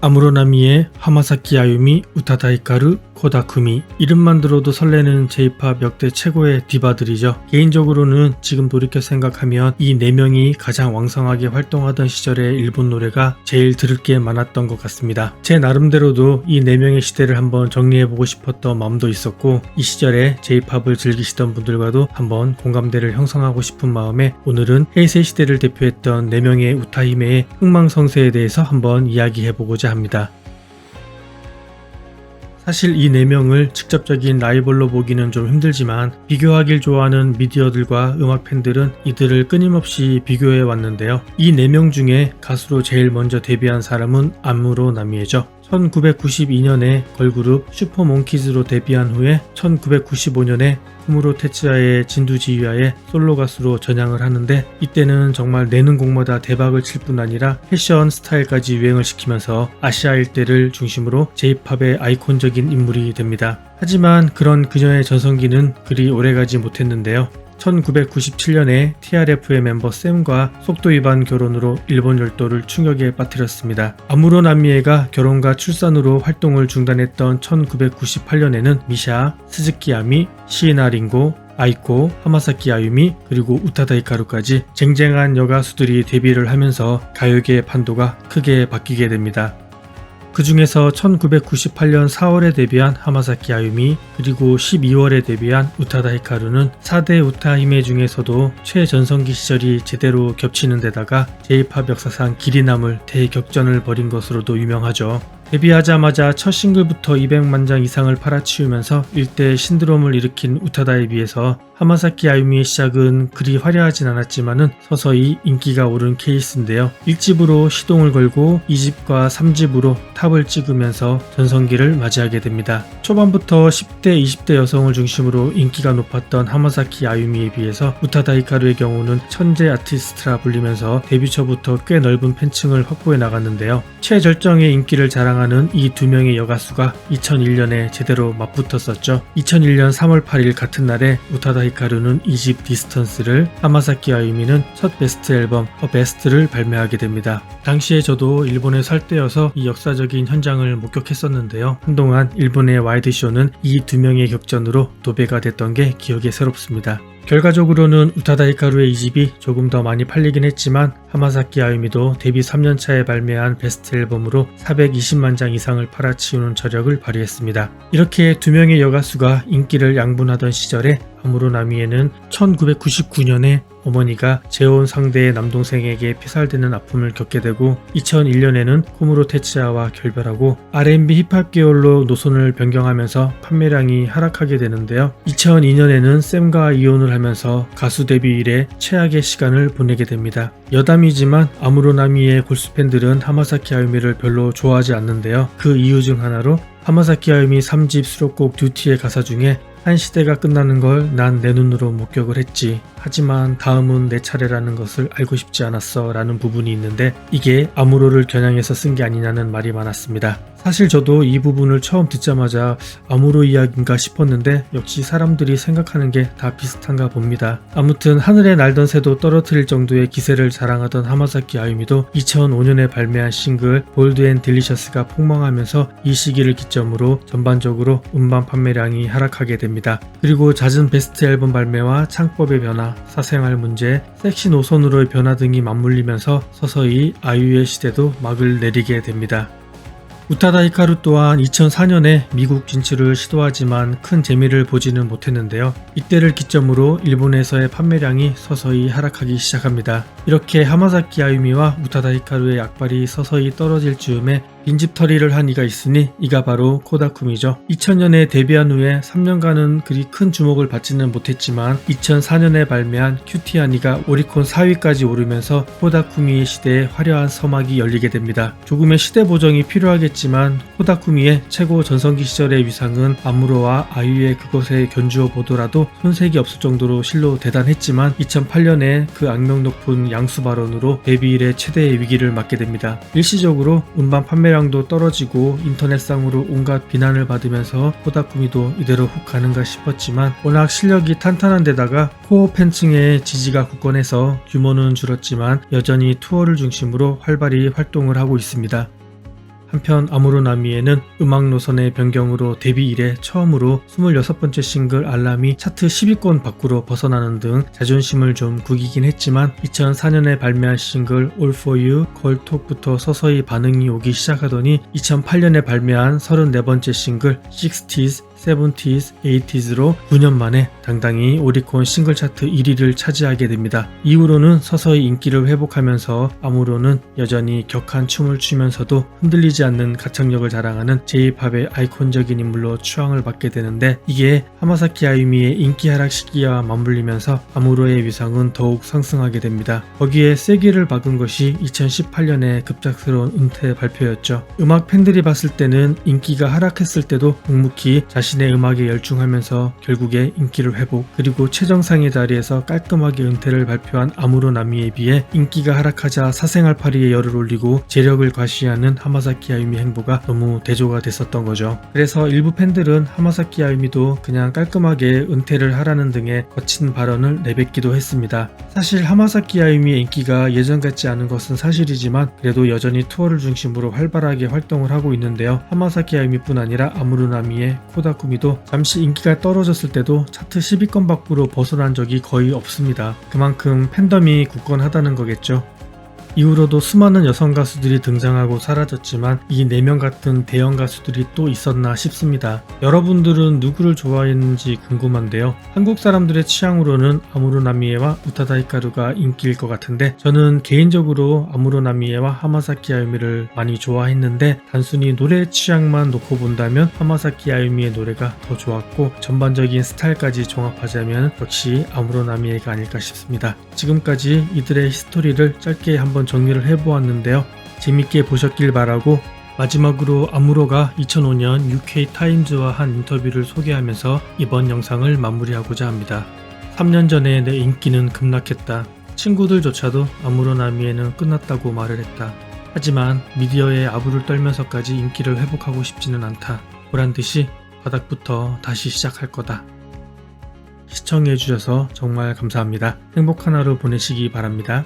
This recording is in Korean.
아무로나미에 하마사키 아유미, 우타다 히카루, 코다 쿠미. 이름만 들어도 설레는 J-POP 역대 최고의 디바들이죠. 개인적으로는 지금 돌이켜 생각하면 이 4명이 가장 왕성하게 활동하던 시절의 일본 노래가 제일 들을 게 많았던 것 같습니다. 제 나름대로도 이 4명의 시대를 한번 정리해보고 싶었던 마음도 있었고, 이 시절에 J-POP을 즐기시던 분들과도 한번 공감대를 형성하고 싶은 마음에 오늘은 헤이세이 시대를 대표했던 4명의 우타히메의 흥망성쇠에 대해서 한번 이야기해보고자 합니다. 사실 이 4명을 직접적인 라이벌로 보기는 좀 힘들지만 비교하길 좋아하는 미디어들과 음악 팬들은 이들을 끊임없이 비교해 왔는데요. 이 4명 중에 가수로 제일 먼저 데뷔한 사람은 아무로나미에죠. 1992년에 걸그룹 슈퍼몽키즈로 데뷔한 후에 1995년에 쿠무로 테츠야의 진두지휘하에 솔로 가수로 전향을 하는데, 이때는 정말 내는 곡마다 대박을 칠 뿐 아니라 패션 스타일까지 유행을 시키면서 아시아 일대를 중심으로 J-POP의 아이콘적인 인물이 됩니다. 하지만 그런 그녀의 전성기는 그리 오래가지 못했는데요. 1997년에 TRF의 멤버 샘과 속도 위반 결혼으로 일본 열도를 충격에 빠뜨렸습니다. 아무로나미에가 결혼과 출산으로 활동을 중단했던 1998년에는 미샤, 스즈키 아미, 시이나 링고, 아이코, 하마사키 아유미, 그리고 우타다 히카루까지 쟁쟁한 여가수들이 데뷔를 하면서 가요계의 판도가 크게 바뀌게 됩니다. 그 중에서 1998년 4월에 데뷔한 하마사키 아유미, 그리고 12월에 데뷔한 우타다 히카루는 4대 우타히메 중에서도 최전성기 시절이 제대로 겹치는 데다가 J-POP 역사상 길이 남을 대격전을 벌인 것으로도 유명하죠. 데뷔하자마자 첫 싱글부터 200만 장 이상을 팔아치우면서 일대 신드롬을 일으킨 우타다에 비해서 하마사키 아유미의 시작은 그리 화려하진 않았지만은 서서히 인기가 오른 케이스인데요. 1집으로 시동을 걸고 2집과 3집으로 탑을 찍으면서 전성기를 맞이하게 됩니다. 초반부터 10대, 20대 여성을 중심으로 인기가 높았던 하마사키 아유미에 비해서 우타다 히카루의 경우는 천재 아티스트라 불리면서 데뷔 초부터 꽤 넓은 팬층을 확보해 나갔는데요. 최절정의 인기를 자랑하는 이 2명의 여가수가 2001년에 제대로 맞붙었었죠. 2001년 3월 8일 같은 날에 우타다 히카루는 2집 디스턴스를, 하마사키 아유미는 첫 베스트 앨범 A Best를 발매하게 됩니다. 당시에 저도 일본에 살 때여서 이 역사적인 현장을 목격했었는데요. 한동안 일본의 와이드쇼는 이 2명의 격전으로 도배가 됐던 게 기억에 새롭습니다. 결과적으로는 우타다 히카루의 2집이 조금 더 많이 팔리긴 했지만 하마사키 아유미도 데뷔 3년차에 발매한 베스트 앨범으로 420만 장 이상을 팔아치우는 저력을 발휘했습니다. 이렇게 2명의 여가수가 인기를 양분하던 시절에 아무로나미에는 1999년에 어머니가 재혼 상대의 남동생에게 피살되는 아픔을 겪게 되고, 2001년에는 쿠무로 테츠야와 결별하고 R&B 힙합 계열로 노선을 변경하면서 판매량이 하락하게 되는데요. 2002년에는 샘과 이혼을 하면서 가수 데뷔 이래 최악의 시간을 보내게 됩니다. 여담이지만 아무로나미의 골수 팬들은 하마사키 아유미를 별로 좋아하지 않는데요. 그 이유 중 하나로 하마사키 아유미 3집 수록곡 듀티의 가사 중에 한 시대가 끝나는 걸 난 내 눈으로 목격을 했지. 하지만 다음은 내 차례라는 것을 알고 싶지 않았어 라는 부분이 있는데, 이게 아무로를 겨냥해서 쓴 게 아니냐는 말이 많았습니다. 사실 저도 이 부분을 처음 듣자마자 아무로 이야기인가 싶었는데 역시 사람들이 생각하는 게 다 비슷한가 봅니다. 아무튼 하늘에 날던 새도 떨어뜨릴 정도의 기세를 자랑하던 하마사키 아유미도 2005년에 발매한 싱글 볼드 앤 딜리셔스가 폭망하면서 이 시기를 기점으로 전반적으로 음반 판매량이 하락하게 됩니다. 그리고 잦은 베스트 앨범 발매와 창법의 변화, 사생활 문제, 섹시 노선으로의 변화 등이 맞물리면서 서서히 아유의 시대도 막을 내리게 됩니다. 우타다 히카루 또한 2004년에 미국 진출을 시도하지만 큰 재미를 보지는 못했는데요. 이때를 기점으로 일본에서의 판매량이 서서히 하락하기 시작합니다. 이렇게 하마사키 아유미와 우타다 히카루의 약발이 서서히 떨어질 즈음에 빈집털이를 한 이가 있으니 이가 바로 코다쿠미죠. 2000년에 데뷔한 후에 3년간은 그리 큰 주목을 받지는 못했지만 2004년에 발매한 큐티하니가 오리콘 4위까지 오르면서 코다쿠미의 시대에 화려한 서막이 열리게 됩니다. 조금의 시대 보정이 필요하겠지만 코다쿠미의 최고 전성기 시절의 위상은 아무로와 아유의 그것에 견주어 보더라도 손색이 없을 정도로 실로 대단했지만 2008년에 그 악명 높은 양수 발언으로 데뷔 이래 최대의 위기를 맞게 됩니다. 일시적으로 음반 판매량도 떨어지고 인터넷상으로 온갖 비난을 받으면서 코다쿠미도 이대로 훅 가는가 싶었지만 워낙 실력이 탄탄한 데다가 코어 팬층의 지지가 굳건해서 규모는 줄었지만 여전히 투어를 중심으로 활발히 활동을 하고 있습니다. 한편 아무로나미에는 음악 노선의 변경으로 데뷔 이래 처음으로 26번째 싱글 알람이 차트 10위권 밖으로 벗어나는 등 자존심을 좀 구기긴 했지만 2004년에 발매한 싱글 All For You, 걸톡부터 서서히 반응이 오기 시작하더니 2008년에 발매한 34번째 싱글 60s, 70s, 80s로 9년 만에 당당히 오리콘 싱글 차트 1위를 차지하게 됩니다. 이후로는 서서히 인기를 회복하면서 아무로는 여전히 격한 춤을 추면서도 흔들리지 않는 가창력을 자랑하는 J-팝의 아이콘적인 인물로 추앙을 받게 되는데 이게 하마사키 아유미의 인기 하락 시기와 맞물리면서 아무로의 위상은 더욱 상승하게 됩니다. 거기에 세기를 박은 것이 2018년의 급작스러운 은퇴 발표였죠. 음악 팬들이 봤을 때는 인기가 하락했을 때도 묵묵히 자신의 음악에 열중하면서 결국에 인기를 회복 그리고 최정상의 자리에서 깔끔하게 은퇴를 발표한 아무로나미에 비해 인기가 하락하자 사생활파리에 열을 올리고 재력을 과시하는 하마사키 아유미 행보가 너무 대조가 됐었던 거죠. 그래서 일부 팬들은 하마사키 아유미도 그냥 깔끔하게 은퇴를 하라는 등의 거친 발언을 내뱉기도 했습니다. 사실 하마사키 아유미의 인기가 예전 같지 않은 것은 사실이지만 그래도 여전히 투어를 중심으로 활발하게 활동을 하고 있는데요. 하마사키 아유미뿐 아니라 아무로나미의 코다쿠미도 잠시 인기가 떨어졌을 때도 차트 10위권 밖으로 벗어난 적이 거의 없습니다. 그만큼 팬덤이 굳건하다는 거겠죠. 이후로도 수많은 여성 가수들이 등장하고 사라졌지만 이 4명 같은 대형 가수들이 또 있었나 싶습니다. 여러분들은 누구를 좋아했는지 궁금한데요. 한국 사람들의 취향으로는 아무로나미에와 우타다 히카루가 인기일 것 같은데 저는 개인적으로 아무로나미에와 하마사키 아유미를 많이 좋아했는데 단순히 노래 취향만 놓고 본다면 하마사키 아유미의 노래가 더 좋았고 전반적인 스타일까지 종합하자면 역시 아무로나미에가 아닐까 싶습니다. 지금까지 이들의 히스토리를 짧게 한번 정리를 해보았는데요. 재밌게 보셨길 바라고 마지막으로 아무로가 2005년 UK 타임즈와 한 인터뷰를 소개하면서 이번 영상을 마무리하고자 합니다. 3년 전에 내 인기는 급락했다. 친구들조차도 아무로나미에는 끝났다고 말을 했다. 하지만 미디어의 아부를 떨면서까지 인기를 회복하고 싶지는 않다. 보란듯이 바닥부터 다시 시작할 거다. 시청해주셔서 정말 감사합니다. 행복한 하루 보내시기 바랍니다.